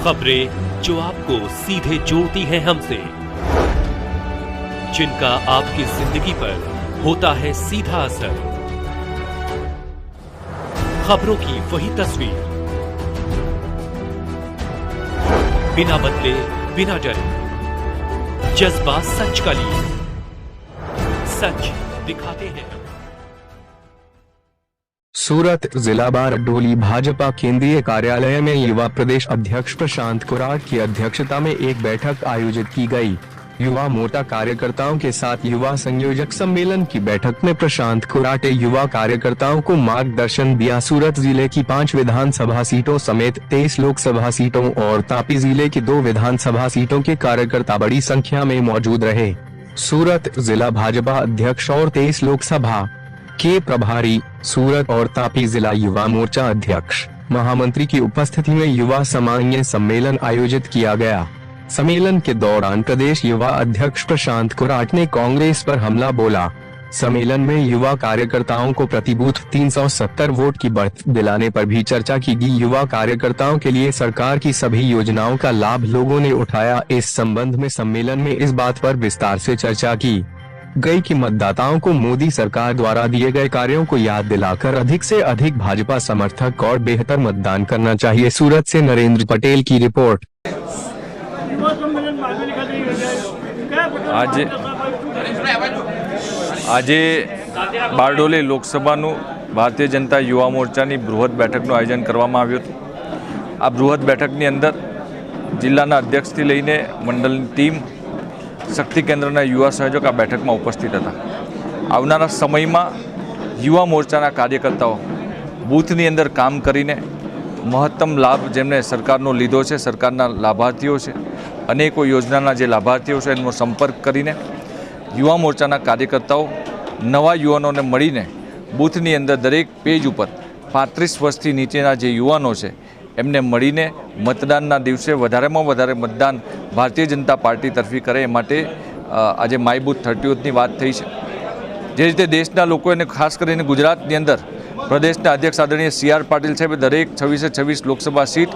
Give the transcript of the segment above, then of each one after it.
खबरें जो आपको सीधे जोड़ती हैं हमसे, जिनका आपकी जिंदगी पर होता है सीधा असर। खबरों की वही तस्वीर, बिना बदले बिना डरे, जज्बा सच का लिए, सच दिखाते हैं। सूरत जिला बारडोली भाजपा केंद्रीय कार्यालय में युवा प्रदेश अध्यक्ष प्रशांत कोराट की अध्यक्षता में एक बैठक आयोजित की गई। युवा मोर्चा कार्यकर्ताओं के साथ युवा संयोजक सम्मेलन की बैठक में प्रशांत कोराट ने युवा कार्यकर्ताओं को मार्गदर्शन दिया। सूरत जिले की 5 विधानसभा सीटों समेत 23 लोकसभा सीटों और तापी जिले की 2 विधानसभा सीटों के कार्यकर्ता बड़ी संख्या में मौजूद रहे। सूरत जिला भाजपा अध्यक्ष और 23 लोकसभा के प्रभारी, सूरत और तापी जिला युवा मोर्चा अध्यक्ष महामंत्री की उपस्थिति में युवा सामान्य सम्मेलन आयोजित किया गया। सम्मेलन के दौरान प्रदेश युवा अध्यक्ष प्रशांत कोराट ने कांग्रेस पर हमला बोला। सम्मेलन में युवा कार्यकर्ताओं को प्रति बूथ 370 वोट की बढ़त दिलाने पर भी चर्चा की गई। युवा कार्यकर्ताओं के लिए सरकार की सभी योजनाओं का लाभ लोगों ने उठाया। इस संबंध में सम्मेलन में इस बात पर विस्तार से चर्चा की गई कि मतदाताओं को मोदी सरकार द्वारा दिए गए कार्यों को याद दिलाकर अधिक से अधिक भाजपा समर्थक और बेहतर मतदान करना चाहिए। सूरत से नरेंद्र पटेल की रिपोर्ट। આજે બારડોલી લોકસભાનું ભારતીય જનતા યુવા મોરચાની બૃહદ બેઠકનું આયોજન કરવામાં આવ્યું હતું। આ બૃહદ બેઠકની અંદર જિલ્લાના અધ્યક્ષથી લઈને મંડળની ટીમ, શક્તિ કેન્દ્રના યુવા સંયોજક આ બેઠકમાં ઉપસ્થિત હતા। આવનારા સમયમાં યુવા મોરચાના કાર્યકર્તાઓ બૂથની અંદર કામ કરીને મહત્તમ લાભ જેમને સરકારનો લીધો છે, સરકારના લાભાર્થીઓ છે, અનેકો યોજનાના જે લાભાર્થીઓ છે એનો સંપર્ક કરીને યુવા મોરચાના કાર્યકર્તાઓ નવા યુવાનોને મળીને બૂથની અંદર દરેક પેજ ઉપર 35 વર્ષથી નીચેના જે યુવાનો છે એમને મળીને મતદાનના દિવસે વધારેમાં વધારે મતદાન ભારતીય જનતા પાર્ટી તરફી કરે એ માટે આજે માય બૂથ 30ની વાત થઈ છે। જે રીતે દેશના લોકોને ખાસ કરીને ગુજરાતની અંદર પ્રદેશના અધ્યક્ષ આદરણીય CR પાટીલ સાહેબે દરેક 26 લોકસભા સીટ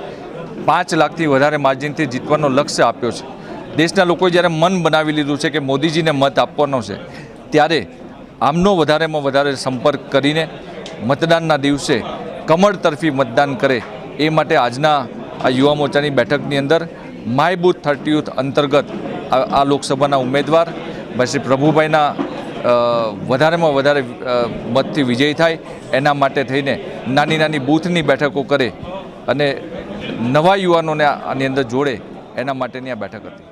5 લાખથી વધારે માર્જિનથી જીતવાનો લક્ષ્ય આપ્યો છે। દેશના લોકોએ જ્યારે મન બનાવી લીધું છે કે મોદીજીને મત આપવાનો છે, ત્યારે આમનો વધારેમાં વધારે સંપર્ક કરીને મતદાનના દિવસે કમળ તરફી મતદાન કરે એ માટે આજના આ યુવા મોરચાની બેઠકની અંદર માય બૂથ 30 અંતર્ગત આ લોકસભાના ઉમેદવાર શ્રી પ્રભુભાઈના વધારેમાં વધારે મતથી વિજય થાય એના માટે થઈને નાની નાની બૂથની બેઠકો કરે અને નવા યુવાનોને આની અંદર જોડે એના માટેની આ બેઠક હતી।